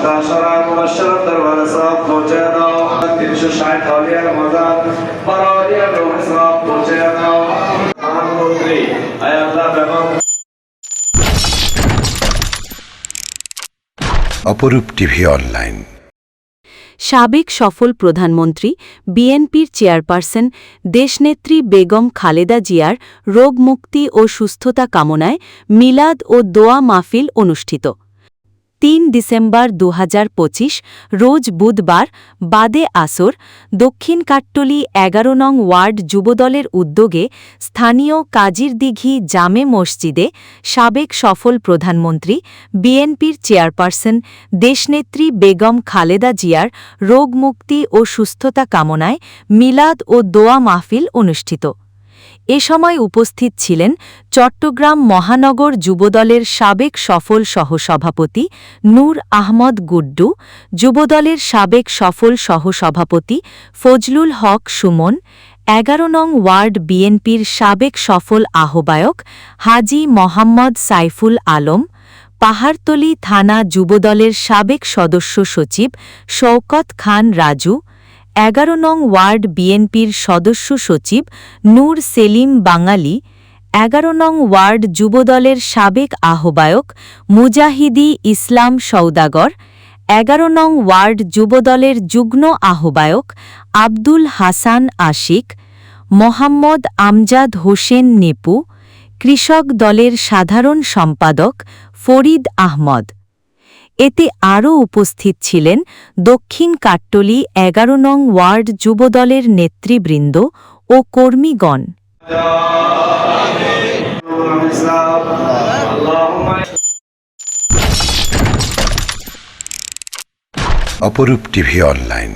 মুর্শিদা শরা মুবাশশির দরবার সব পৌঁছে দাও 360 আউলিয়ার মাজার বারোয়ারিয়া রোহ সব পৌঁছে দাও প্রধানমন্ত্রী আয় আল্লাহ বেগম অপরূপ টিভি অনলাইন। সাবেক সফল প্রধানমন্ত্রী বিএনপির চেয়ারপারসন দেশনেত্রী বেগম খালেদা জিয়ার রোগমুক্তি ও সুস্থতা কামনায় মিলাদ ও দোয়া মাহফিল অনুষ্ঠিত ৩ ডিসেম্বর ২০২৫ রোজ বুধবার বাদে আসর দক্ষিণ কাট্টলী ১১ নং ওয়ার্ড যুবদলের উদ্যোগে স্থানীয় কাজিরদিঘি জামে মসজিদে সাবেক সফল প্রধানমন্ত্রী বিএনপির চেয়ারপারসন দেশনেত্রী বেগম খালেদা জিয়ার রোগমুক্তি ও সুস্থতা কামনায় মিলাদ ও দোয়া মাহফিল অনুষ্ঠিত। এ সময় উপস্থিত ছিলেন চট্টগ্রাম মহানগর যুবদলের সাবেক সফল সহসভাপতি নূর আহমদ গুড্ডু, যুবদলের সাবেক সফল সহসভাপতি ফজলুল হক সুমন, ১১ নং ওয়ার্ড বিএনপির সাবেক সফল আহ্বায়ক হাজী মোহাম্মদ সাইফুল আলম, পাহাড়তলী থানা যুবদলের সাবেক সদস্য সচিব শওকত খান রাজু, ১১ নং ওয়ার্ড বিএনপির সদস্য সচিব নূর সেলিম বাঙালি, ১১ নং ওয়ার্ড যুবদলের সাবেক আহ্বায়ক মুজাহিদি ইসলাম সওদাগর, ১১ নং ওয়ার্ড যুবদলের যুগ্ম আহ্বায়ক আব্দুল হাসান আশিক, মোহাম্মদ আমজাদ হোসেন নেপু, কৃষক দলের সাধারণ সম্পাদক ফরিদ আহমদ। এতে আরও উপস্থিত ছিলেন দক্ষিণ কাট্টলী ১১ নং ওয়ার্ড যুবদলের নেতৃবৃন্দ ও কর্মীগণ। অপরূপ টিভি অনলাইন।